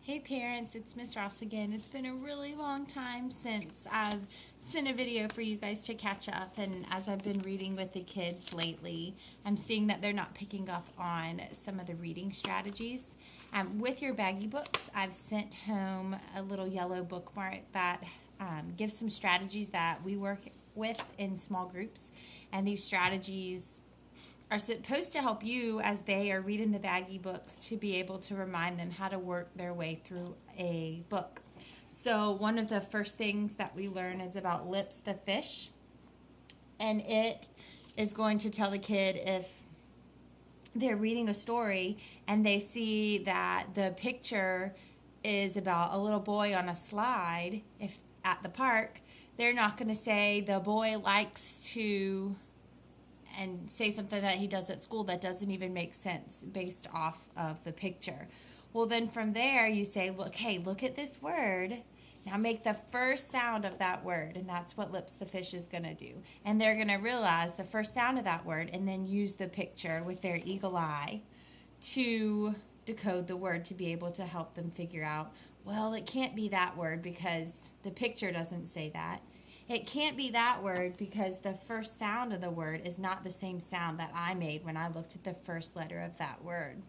Hey parents, it's Miss Ross again. It's been a really long time since I've sent a video for you guys to catch up, and as I've been reading with the kids lately, I'm seeing that they're not picking up on some of the reading strategies. With your baggy books, I've sent home a little yellow bookmark that gives some strategies that we work with in small groups, and these strategies are supposed to help you as they are reading the baggy books to be able to remind them how to work their way through a book. So one of the first things that we learn is about Lips the fish, and it is going to tell the kid if they're reading a story and they see that the picture is about a little boy on a slide if at the park, they're not going to say the boy likes to and say something that he does at school that doesn't even make sense based off of the picture. Well, then from there you say, look, hey, look at this word. Now make the first sound of that word, and that's what Lips the fish is going to do. And they're going to realize the first sound of that word and then use the picture with their eagle eye to decode the word to be able to help them figure out, well, it can't be that word because the picture doesn't say that. It can't be that word because the first sound of the word is not the same sound that I made when I looked at the first letter of that word.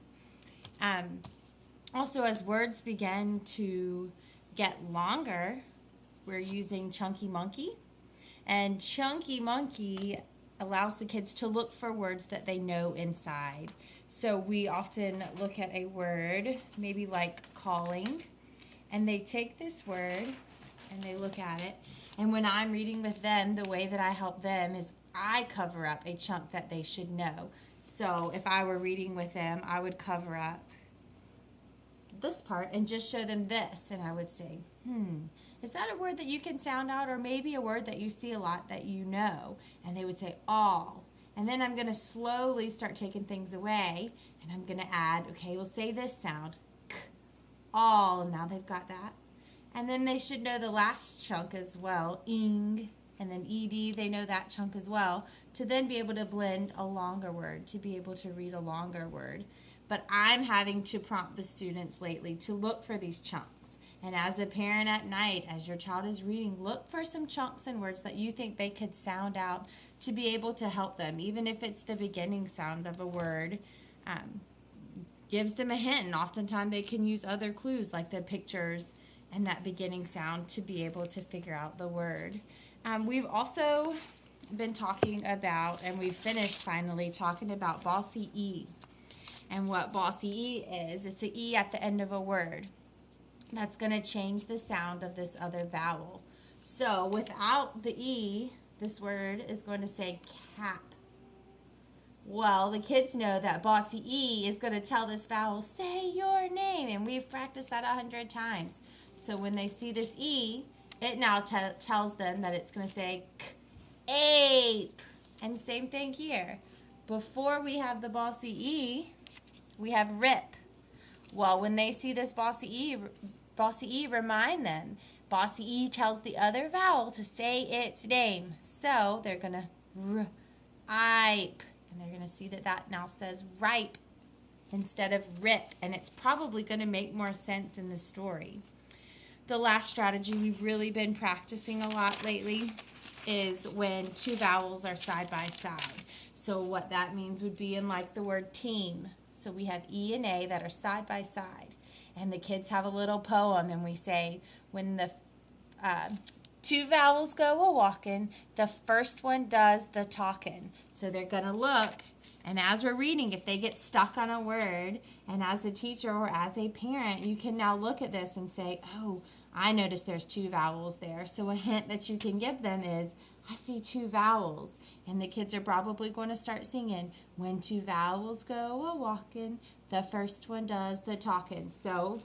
Also, as words begin to get longer, we're using Chunky Monkey. And Chunky Monkey allows the kids to look for words that they know inside. So we often look at a word, maybe like calling, and they take this word and they look at it. And when I'm reading with them, the way that I help them is I cover up a chunk that they should know. So if I were reading with them, I would cover up this part and just show them this. And I would say, is that a word that you can sound out, or maybe a word that you see a lot that you know? And they would say, all. And then I'm going to slowly start taking things away, and I'm going to add, okay, we'll say this sound, k, all. And now they've got that. And then they should know the last chunk as well, ing, and then ed, they know that chunk as well, to then be able to blend a longer word, to be able to read a longer word. But I'm having to prompt the students lately to look for these chunks. And as a parent at night, as your child is reading, look for some chunks and words that you think they could sound out to be able to help them, even if it's the beginning sound of a word. Gives them a hint, and oftentimes they can use other clues like the pictures and that beginning sound to be able to figure out the word. We've also been talking about, and we've finished finally talking about Bossy E. And what Bossy E is, it's an E at the end of a word. That's going to change the sound of this other vowel. So without the E, this word is going to say cap. Well, the kids know that Bossy E is going to tell this vowel, say your name. And we've practiced that 100 times. So when they see this E, it now tells them that it's going to say ape. And same thing here. Before we have the Bossy E, we have rip. Well, when they see this Bossy E, remind them. Bossy E tells the other vowel to say its name. So they're going to ripe. And they're going to see that that now says ripe instead of rip. And it's probably going to make more sense in the story. The last strategy we've really been practicing a lot lately is when two vowels are side by side. So what that means would be in like the word team. So we have E and A that are side by side. And the kids have a little poem, and we say when the two vowels go a-walking, the first one does the talking. So they're going to look, and as we're reading, if they get stuck on a word, and as a teacher or as a parent, you can now look at this and say, oh, I noticed there's two vowels there. So a hint that you can give them is, I see two vowels. And the kids are probably going to start singing, when two vowels go a-walking, the first one does the talking. So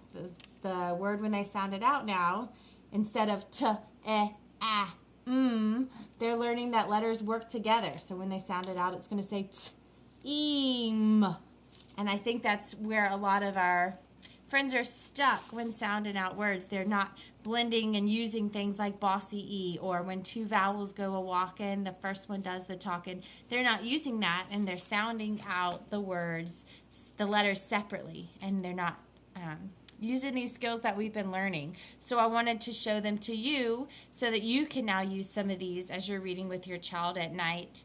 the word, when they sound it out now, instead of t, e, a, they're learning that letters work together. So when they sound it out, it's going to say t, eem. And I think that's where a lot of our friends are stuck when sounding out words. They're not blending and using things like Bossy E, or when two vowels go a-walking, the first one does the talking. They're not using that, and they're sounding out the words, the letters separately, and they're not using these skills that we've been learning. So I wanted to show them to you so that you can now use some of these as you're reading with your child at night.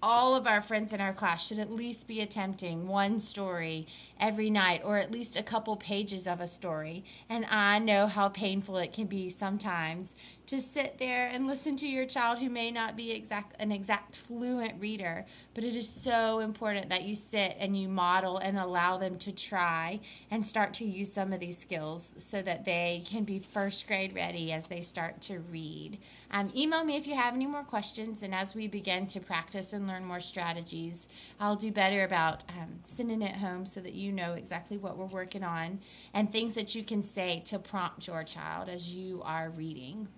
All of our friends in our class should at least be attempting one story every night, or at least a couple pages of a story. And I know how painful it can be sometimes to sit there and listen to your child who may not be an exact fluent reader, but it is so important that you sit and you model and allow them to try and start to use some of these skills so that they can be first grade ready as they start to read. Email me if you have any more questions, and as we begin to practice and learn more strategies, I'll do better about sending it home so that you know exactly what we're working on and things that you can say to prompt your child as you are reading.